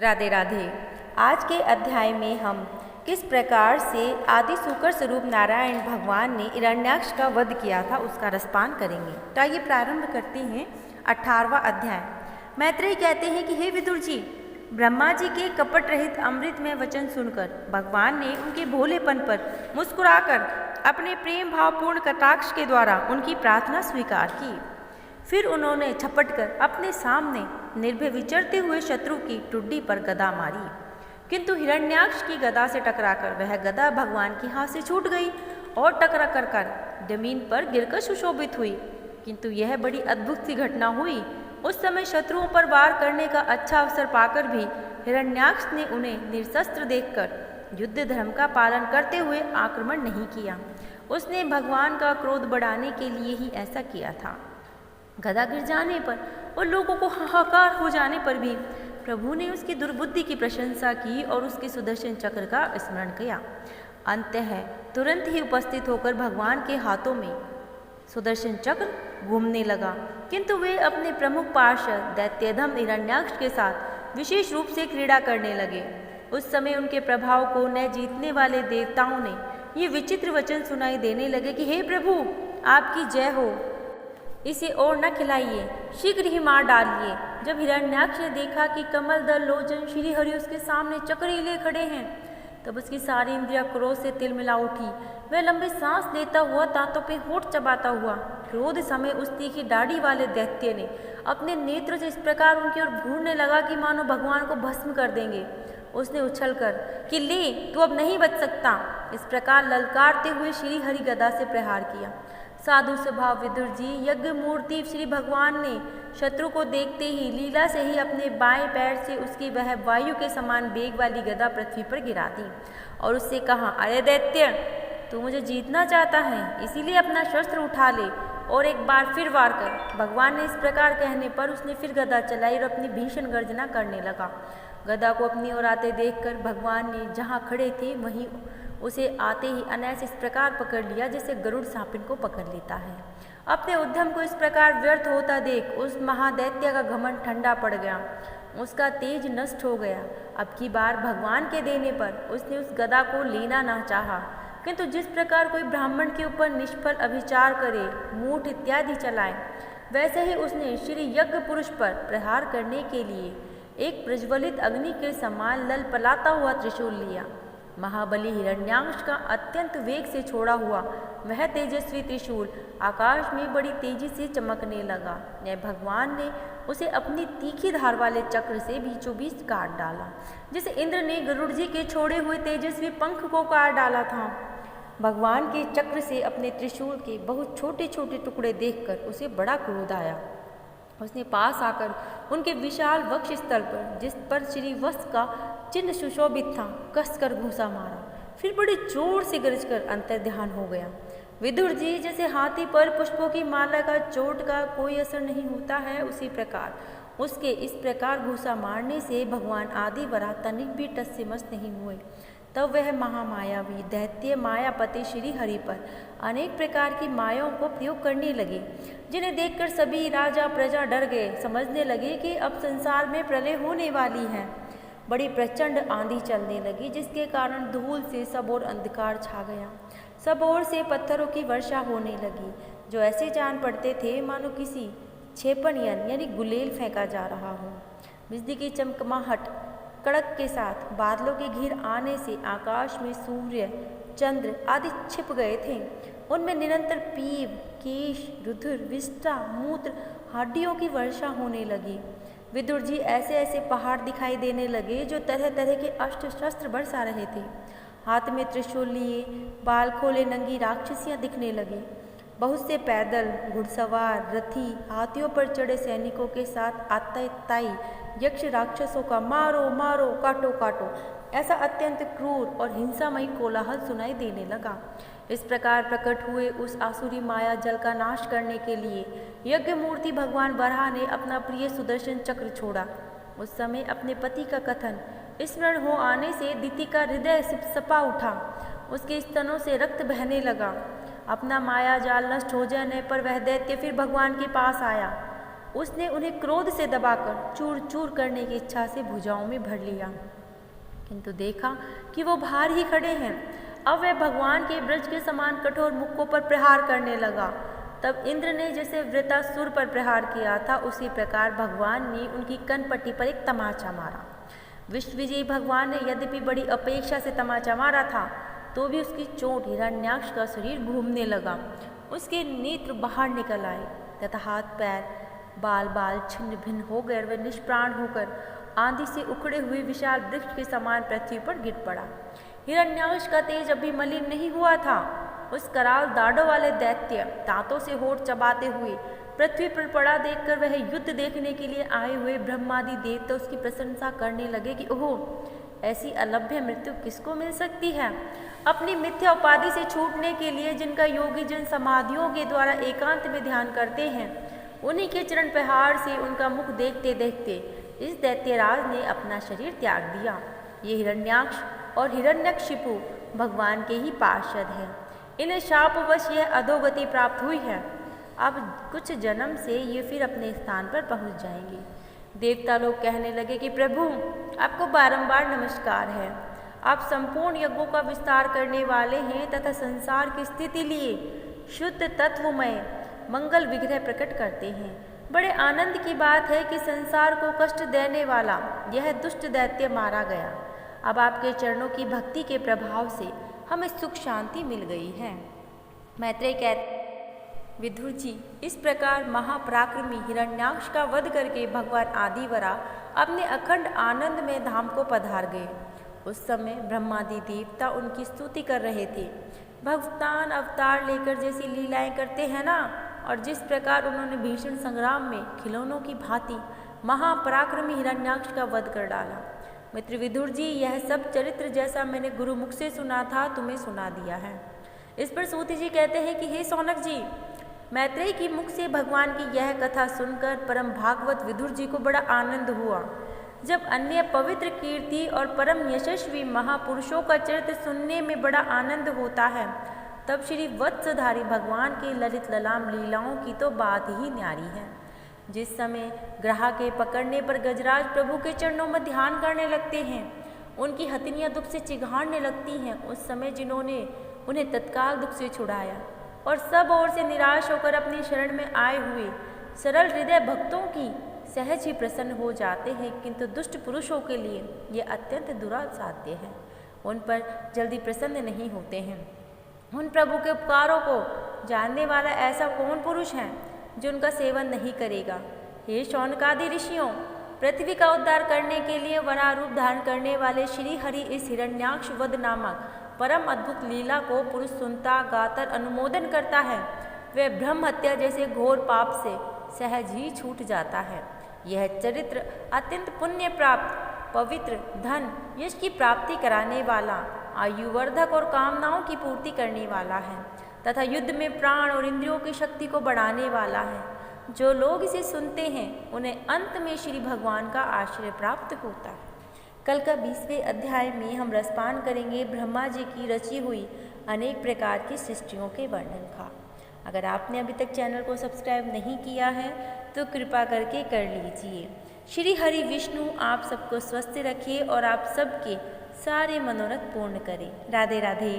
राधे राधे। आज के अध्याय में हम किस प्रकार से आदि सूकर स्वरूप नारायण भगवान ने हिरण्याक्ष का वध किया था उसका रसपान करेंगे। तो आइए प्रारंभ करते हैं 18वां अध्याय। मैत्रेय कहते हैं कि हे विदुर जी, ब्रह्मा जी के कपट रहित अमृत में वचन सुनकर भगवान ने उनके भोलेपन पर मुस्कुराकर अपने प्रेम भावपूर्ण कटाक्ष के द्वारा उनकी प्रार्थना स्वीकार की। फिर उन्होंने झपटकर अपने सामने निर्भय विचरते हुए शत्रु की टुड्डी पर गदा मारी, किंतु हिरण्याक्ष की गदा से टकराकर वह गदा भगवान के हाथ से छूट गई और टकरा कर जमीन पर गिरकर सुशोभित हुई। किंतु यह बड़ी अद्भुत सी घटना हुई। उस समय शत्रुओं पर वार करने का अच्छा अवसर पाकर भी हिरण्याक्ष ने उन्हें निरशस्त्र देखकर युद्ध धर्म का पालन करते हुए आक्रमण नहीं किया। उसने भगवान का क्रोध बढ़ाने के लिए ही ऐसा किया था। गदा गिर जाने पर और लोगों को हाहाकार हो जाने पर भी प्रभु ने उसकी दुर्बुद्धि की प्रशंसा की और उसके सुदर्शन चक्र का स्मरण किया। अंततः तुरंत ही उपस्थित होकर भगवान के हाथों में सुदर्शन चक्र घूमने लगा, किंतु वे अपने प्रमुख पार्षद दैत्यधम हिरण्याक्ष के साथ विशेष रूप से क्रीड़ा करने लगे। उस समय उनके प्रभाव को न जीतने वाले देवताओं ने ये विचित्र वचन सुनाई देने लगे कि हे प्रभु, आपकी जय हो, इसे और न खिलाइए, शीघ्र ही मार डालिए। जब हिरण्याक्ष ने देखा कि कमल दल लोचन श्री हरि उसके सामने चक्री लिए खड़े हैं, तब उसकी सारी इंद्रियां क्रोध से तिलमिला उठी। वह लंबी सांस लेता हुआ दांतों पे होठ चबाता हुआ क्रोध समय उस तीखी दाढ़ी वाले दैत्य ने अपने नेत्र से इस प्रकार उनकी ओर घूरने लगा कि मानो भगवान को भस्म कर देंगे। उसने उछलकर कि ले, तू अब नहीं बच सकता, इस प्रकार ललकारते हुए श्री हरि गदा से प्रहार किया। साधु स्वभाव विदुर जी, यज्ञ मूर्ति श्री भगवान ने शत्रु को देखते ही लीला से ही अपने बाएं पैर से उसकी वह वायु के समान वेग वाली गदा पृथ्वी पर गिरा दी और उससे कहा, अरे दैत्य, तू मुझे जीतना चाहता है, इसीलिए अपना शस्त्र उठा ले और एक बार फिर वार कर। भगवान ने इस प्रकार कहने पर उसने फिर गदा चलाई और अपनी भीषण गर्जना करने लगा। गदा को अपनी ओर आते देखकर भगवान ने जहाँ खड़े थे वहीं उसे आते ही अनायास इस प्रकार पकड़ लिया जैसे गरुड़ सांपिन को पकड़ लेता है। अपने उद्यम को इस प्रकार व्यर्थ होता देख उस महादैत्य का घमंड ठंडा पड़ गया, उसका तेज नष्ट हो गया। अब की बार भगवान के देने पर उसने उस गदा को लेना ना चाहा, किंतु जिस प्रकार कोई ब्राह्मण के ऊपर निष्फल अभिचार करे, मूठ इत्यादि चलाए, वैसे ही उसने श्री यज्ञ पुरुष पर प्रहार करने के लिए एक प्रज्वलित अग्नि के समान ललपलाता हुआ त्रिशूल लिया। महाबली हिरण्याक्ष का अत्यंत वेग से छोड़ा हुआ वह तेजस्वी त्रिशूल आकाश में बड़ी तेजी से चमकने लगा। न भगवान ने उसे अपनी तीखी धार वाले चक्र से बीचों बीच काट डाला, जिसे इंद्र ने गरुड़ जी के छोड़े हुए तेजस्वी पंख को काट डाला था। भगवान के चक्र से अपने त्रिशूल के बहुत छोटे छोटे टुकड़े देखकर उसे बड़ा क्रोध आया। उसने पास आकर उनके विशाल वक्ष स्थल पर, जिस पर श्री वत्स का चिन्ह सुशोभित था, कसकर घूंसा मारा। फिर बड़े जोर से गरजकर अंतर्ध्यान हो गया। विदुर जी, जैसे हाथी पर पुष्पों की माला का चोट का कोई असर नहीं होता है, उसी प्रकार उसके इस प्रकार घूंसा मारने से भगवान आदि वरा तनिक भी टस से मस नहीं हुए। तब वह महामायावी दैत्य मायापति श्री हरि पर अनेक प्रकार की मायाओं को प्रयोग करने लगे, जिन्हें देखकर सभी राजा प्रजा डर गए, समझने लगे कि अब संसार में प्रलय होने वाली है। बड़ी प्रचंड आंधी चलने लगी, जिसके कारण धूल से सब ओर अंधकार छा गया। सब ओर से पत्थरों की वर्षा होने लगी, जो ऐसे जान पड़ते थे मानो किसी क्षेपण यानी गुलेल फेंका जा रहा हो। बिजली की चमकमाहट कड़क के साथ बादलों के घिर आने से आकाश में सूर्य, चंद्र आदि छिप गए थे। उनमें निरंतर पीप, केश, रुधिर, विष्ठा, मूत्र, हड्डियों की वर्षा होने लगी। विदुर जी, ऐसे ऐसे पहाड़ दिखाई देने लगे जो तरह तरह के अस्त्र शस्त्र बरसा रहे थे। हाथ में त्रिशूल लिए बाल खोले नंगी राक्षसियां दिखने लगी। बहुत से पैदल, घुड़सवार, रथी, हाथियों पर चढ़े सैनिकों के साथ आतताई यक्ष राक्षसों का मारो मारो, काटो काटो, ऐसा अत्यंत क्रूर और हिंसामयी कोलाहल सुनाई देने लगा। इस प्रकार प्रकट हुए उस आसुरी माया जल का नाश करने के लिए यज्ञ मूर्ति भगवान वराह ने अपना प्रिय सुदर्शन चक्र छोड़ा। उस समय अपने पति का कथन स्मरण हो आने से दिति का हृदय सिपसपा उठा, उसके स्तनों से रक्त बहने लगा। अपना माया जाल नष्ट हो जाने पर वह दैत्य फिर भगवान के पास आया। उसने उन्हें क्रोध से दबाकर चूर चूर करने की इच्छा से भुजाओं में भर लिया, किंतु देखा कि वो बाहर ही खड़े हैं। अब वह भगवान के ब्रज के समान कठोर मुक्कों पर प्रहार करने लगा। तब इंद्र ने जैसे वृत्तासुर पर प्रहार किया था, उसी प्रकार भगवान ने उनकी कनपट्टी पर एक तमाचा मारा। विश्व विजयी भगवान ने यद्यपि बड़ी अपेक्षा से तमाचा मारा था, तो भी उसकी चोट हिरण्याक्ष का शरीर घूमने लगा। उसके नेत्र बाहर निकल आए तथा हाथ पैर बाल बाल छिन्न भिन्न हो गए और वह निष्प्राण होकर आंधी से उखड़े हुए विशाल वृक्ष के समान पृथ्वी पर गिर पड़ा। हिरण्याक्ष का तेज अभी मलिन नहीं हुआ था। उस कराल दाढ़ों वाले दैत्य दांतों से होठ चबाते हुए पृथ्वी पर पड़ा देखकर वह युद्ध देखने के लिए आए हुए ब्रह्मादि देवता उसकी प्रशंसा करने लगे कि ओह, ऐसी अलभ्य मृत्यु किसको मिल सकती है। अपनी मिथ्या उपाधि से छूटने के लिए जिनका योगी जन समाधियों के द्वारा एकांत में ध्यान करते हैं, उन्हीं के चरण प्रहार से उनका मुख देखते देखते इस दैत्यराज ने अपना शरीर त्याग दिया। ये हिरण्याक्ष और हिरण्यकशिपु भगवान के ही पार्षद हैं। इन्हें शापवश यह अधोगति प्राप्त हुई है। अब कुछ जन्म से ये फिर अपने स्थान पर पहुंच जाएंगे। देवता लोग कहने लगे कि प्रभु, आपको बारंबार नमस्कार है। आप संपूर्ण यज्ञों का विस्तार करने वाले हैं तथा संसार की स्थिति लिए शुद्ध तत्वमय मंगल विग्रह प्रकट करते हैं। बड़े आनंद की बात है कि संसार को कष्ट देने वाला यह दुष्ट दैत्य मारा गया। अब आपके चरणों की भक्ति के प्रभाव से हमें सुख शांति मिल गई है। मैत्रेय कहते, विदुर जी, इस प्रकार महापराक्रमी हिरण्याक्ष का वध करके भगवान आदिवरा अपने अखंड आनंद में धाम को पधार गए। उस समय ब्रह्मादि देवता उनकी स्तुति कर रहे थे। भगवान अवतार लेकर जैसी लीलाएं करते हैं ना, और जिस प्रकार उन्होंने भीषण संग्राम में खिलौनों की भांति महापराक्रमी हिरण्याक्ष का वध कर डाला। मित्र विदुर जी, यह सब चरित्र जैसा मैंने गुरुमुख से सुना था, तुम्हें सुना दिया है। इस पर सूति जी कहते हैं कि हे सौनक जी, मैत्रेय की मुख से भगवान की यह कथा सुनकर परम भागवत विदुर जी को बड़ा आनंद हुआ। जब अन्य पवित्र कीर्ति और परम यशस्वी महापुरुषों का चरित्र सुनने में बड़ा आनंद होता है, तब श्री वत्सधारी भगवान के ललित ललाम लीलाओं की तो बात ही न्यारी है। जिस समय ग्राह के पकड़ने पर गजराज प्रभु के चरणों में ध्यान करने लगते हैं, उनकी हथनियाँ दुख से चिघाड़ने लगती हैं, उस समय जिन्होंने उन्हें तत्काल दुख से छुड़ाया और सब ओर से निराश होकर अपनी शरण में आए हुए सरल हृदय भक्तों की सहज ही प्रसन्न हो जाते हैं, किंतु दुष्ट पुरुषों के लिए ये अत्यंत दुरासाध्य है। उन पर जल्दी प्रसन्न नहीं होते हैं। उन प्रभु के उपकारों को जानने वाला ऐसा कौन पुरुष है जो उनका सेवन नहीं करेगा। हे शौनकादि ऋषियों, पृथ्वी का उद्धार करने के लिए वराह रूप धारण करने वाले श्री हरि इस हिरण्याक्ष वध नामक परम अद्भुत लीला को पुरुष सुनता गाकर अनुमोदन करता है, वह ब्रह्म हत्या जैसे घोर पाप से सहज ही छूट जाता है। यह चरित्र अत्यंत पुण्य प्राप्त, पवित्र, धन, यश की प्राप्ति कराने वाला, आयुवर्धक और कामनाओं की पूर्ति करने वाला है तथा युद्ध में प्राण और इंद्रियों की शक्ति को बढ़ाने वाला है। जो लोग इसे सुनते हैं, उन्हें अंत में श्री भगवान का आश्रय प्राप्त होता है। कल का 20वें अध्याय में हम रसपान करेंगे ब्रह्मा जी की रची हुई अनेक प्रकार की सृष्टियों के वर्णन का। अगर आपने अभी तक चैनल को सब्सक्राइब नहीं किया है तो कृपा करके कर लीजिए। श्री हरि विष्णु आप सबको स्वस्थ रखिए और आप सबके सारे मनोरथ पूर्ण करें। राधे राधे।